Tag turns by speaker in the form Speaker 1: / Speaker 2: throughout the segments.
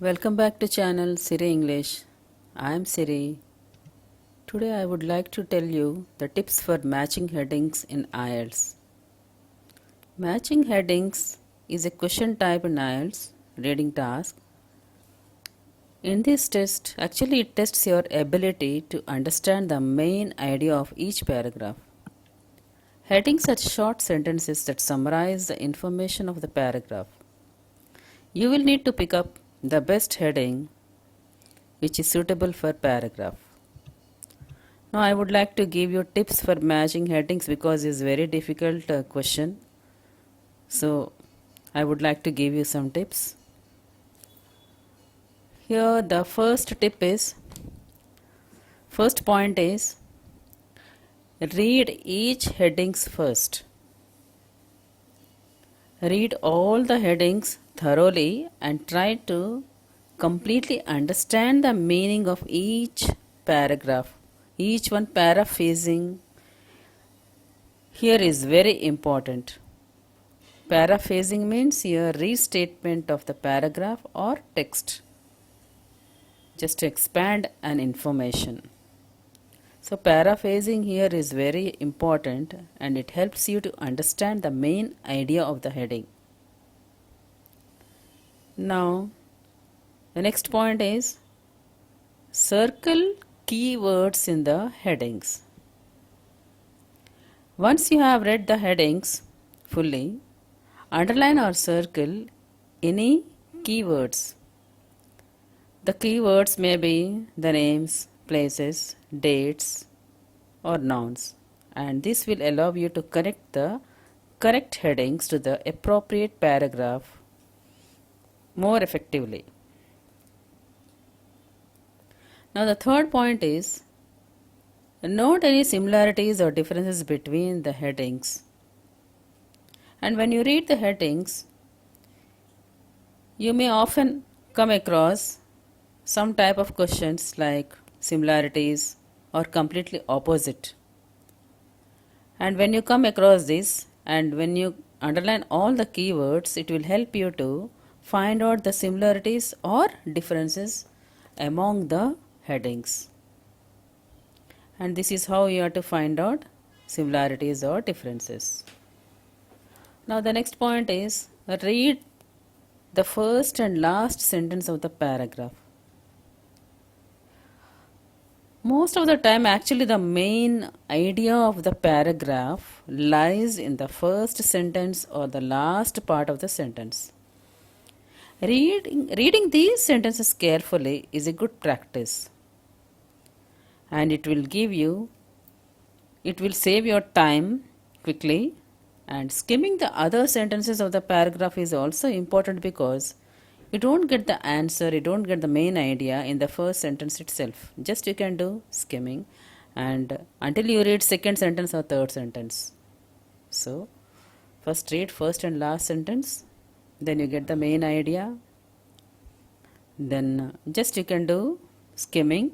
Speaker 1: Welcome back to channel Siri English. I am Siri. Today I would like to tell you the tips for matching headings in IELTS. Matching headings is a question type in IELTS reading task. In this test, actually it tests your ability to understand the main idea of each paragraph. Headings are short sentences that summarize the information of the paragraph. You will need to pick up the best heading which is suitable for paragraph. Now I would like to give you tips for matching headings because it's very difficult question. So I would like to give you some tips. Here the first point is read each headings first. Read all the headings thoroughly and try to completely understand the meaning of each paragraph. Each one paraphrasing here is very important. Paraphrasing means your restatement of the paragraph or text just to expand an information. So paraphrasing here is very important and it helps you to understand the main idea of the heading. Now the next point is circle keywords in the headings. Once you have read the headings fully, underline or circle any keywords. The keywords may be the names, places, dates, or nouns, and this will allow you to connect the correct headings to the appropriate paragraph more effectively. Now, the third point is note any similarities or differences between the headings. And when you read the headings, you may often come across some type of questions like similarities or completely opposite. And when you come across this and when you underline all the keywords, it will help you to find out the similarities or differences among the headings. And this is how you have to find out similarities or differences. Now the next point is read the first and last sentence of the paragraph. Most of the time, actually, the main idea of the paragraph lies in the first sentence or the last part of the sentence. Reading these sentences carefully is a good practice, and it will save your time quickly. And skimming the other sentences of the paragraph is also important because you don't get the answer, you don't get the main idea in the first sentence itself. Just you can do skimming and until you read second sentence or third sentence. So first read first and last sentence, then you get the main idea, then just you can do skimming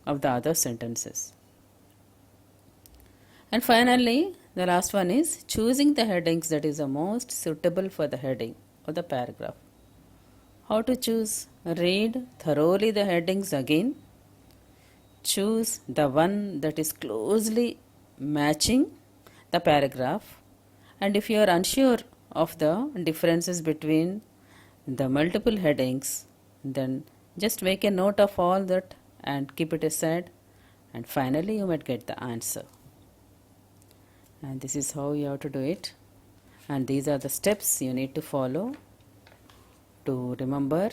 Speaker 1: of the other sentences. And finally, the last one is choosing the headings that is the most suitable for the heading of the paragraph. How to choose? Read thoroughly the headings again. Choose the one that is closely matching the paragraph. And if you are unsure of the differences between the multiple headings, then just make a note of all that and keep it aside. And finally, you might get the answer. And this is how you have to do it. And these are the steps you need to follow to remember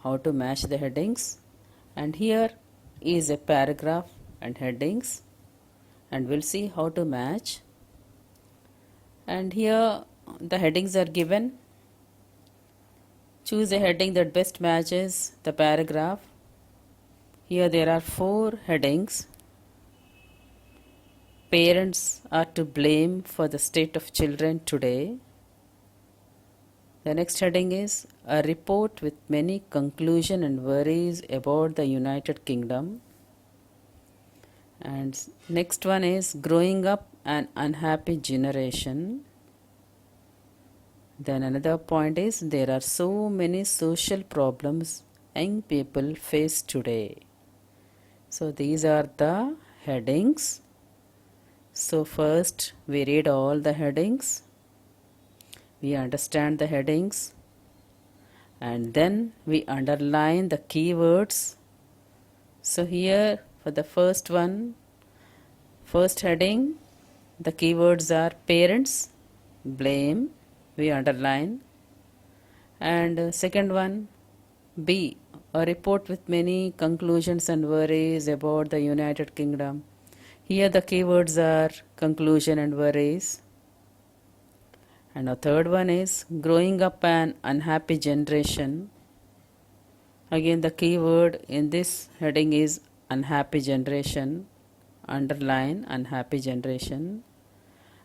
Speaker 1: how to match the headings. And here is a paragraph and headings, and we'll see how to match. And here the headings are given. Choose a heading that best matches the paragraph. Here there are 4 headings. Parents are to blame for the state of children today. The next heading is a report with many conclusions and worries about the United Kingdom. And next one is growing up an unhappy generation. Then another point is there are so many social problems young people face today. So these are the headings. So first we read all the headings, we understand the headings, and then we underline the keywords. So here for the first one, first heading, the keywords are parents, blame, we underline, and second one, B, a report with many conclusions and worries about the United Kingdom. Here the keywords are conclusion and worries. And the third one is growing up an unhappy generation. Again, the keyword in this heading is unhappy generation. Underline unhappy generation.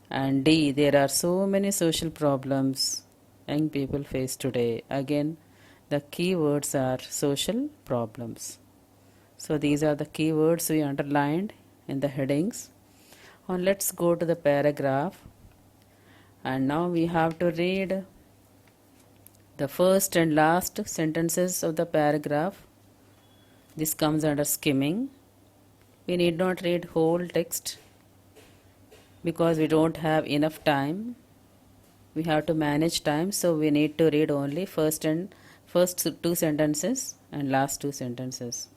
Speaker 1: And D, there are so many social problems young people face today. Again, the keywords are social problems. So these are the keywords we underlined in the headings. Now let's go to the paragraph. And now we have to read the first and last sentences of the paragraph. This comes under skimming. We need not read whole text because we don't have enough time. We have to manage time, so we need to read only first two sentences and last two sentences.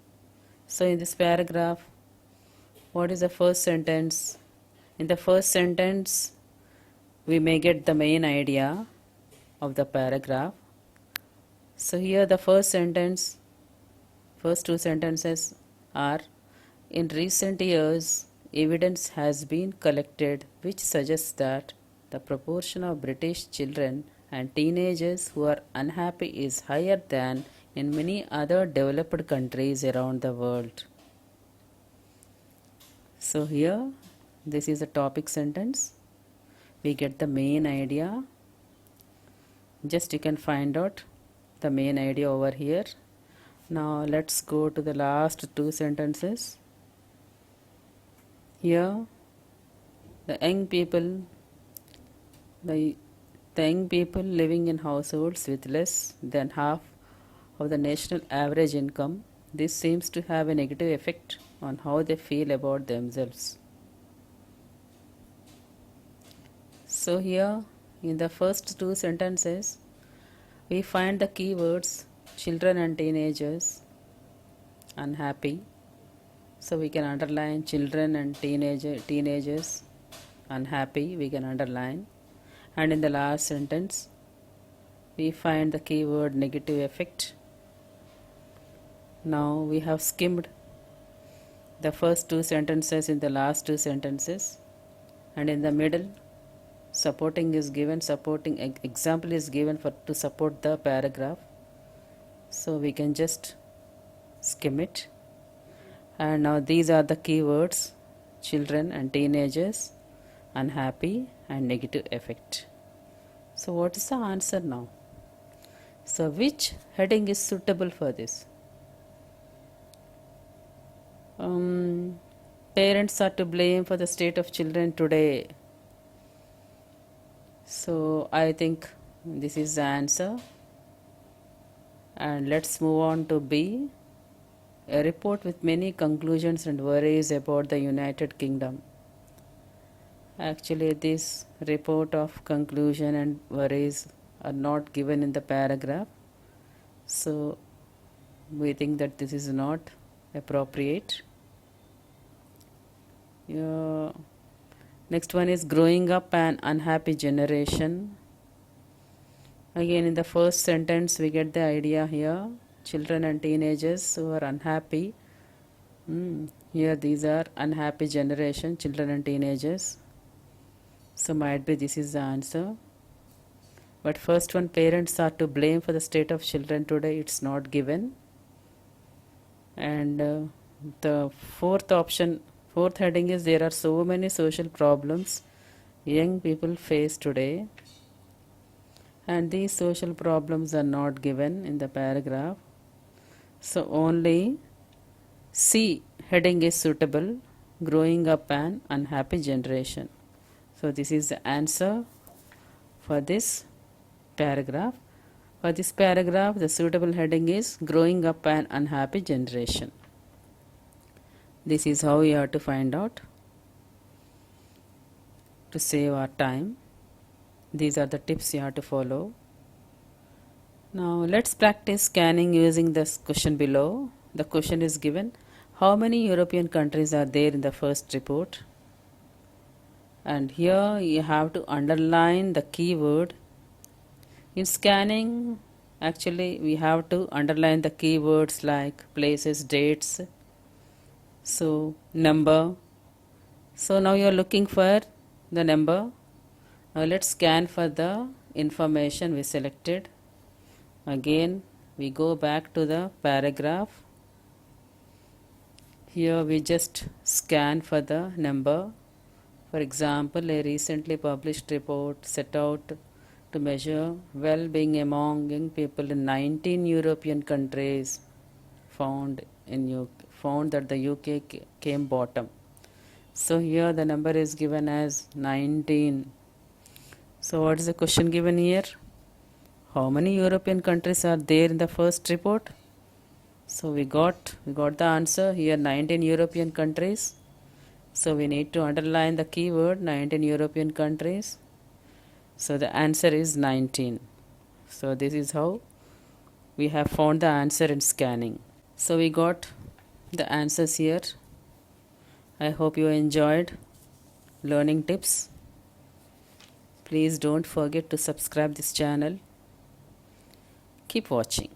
Speaker 1: So in this paragraph, what is the first sentence? In the first sentence, we may get the main idea of the paragraph. So here the first two sentences are, in recent years, evidence has been collected which suggests that the proportion of British children and teenagers who are unhappy is higher than in many other developed countries around the world. So here, this is a topic sentence. We get the main idea. Just you can find out the main idea over here. Now let's go to the last two sentences. Here, the young people living in households with less than half of the national average income, this seems to have a negative effect on how they feel about themselves. So here in the first two sentences we find the keywords children and teenagers, unhappy. So we can underline children and teenagers, unhappy, we can underline. And in the last sentence we find the keyword negative effect. Now we have skimmed the first two sentences in the last two sentences, and in the middle supporting example is given to support the paragraph. So we can just skim it. And now these are the keywords children and teenagers, unhappy, and negative effect. So what is the answer now? So which heading is suitable for this? Parents are to blame for the state of children today. So I think this is the answer. And let's move on to B. A report with many conclusions and worries about the United Kingdom. Actually, this report of conclusion and worries are not given in the paragraph. So we think that this is not appropriate. Next one is growing up an unhappy generation. Again, in the first sentence we get the idea here, children and teenagers who are unhappy. Here these are unhappy generation, children and teenagers. So might be this is the answer. But first one, parents are to blame for the state of children today, it's not given. And the fourth heading is, there are so many social problems young people face today, and these social problems are not given in the paragraph. So only C heading is suitable, growing up an unhappy generation. So this is the answer for this paragraph. For this paragraph, the suitable heading is Growing Up an Unhappy Generation. This is how we have to find out to save our time. These are the tips you have to follow. Now let's practice scanning using this question below. The question is given, how many European countries are there in the first report? And here you have to underline the keyword. In scanning, actually we have to underline the keywords like places, dates, so number. So now you are looking for the number. Now let's scan for the information we selected. Again we go back to the paragraph. Here we just scan for the number. For example, a recently published report set out to measure well-being among young people in 19 European countries found that the UK came bottom. So here the number is given as 19. So what is the question given here? How many European countries are there in the first report? So we got the answer here, 19 European countries. So we need to underline the keyword 19 European countries. So the answer is 19. So this is how we have found the answer in scanning. So we got the answers here. I hope you enjoyed learning tips. Please don't forget to subscribe this channel. Keep watching.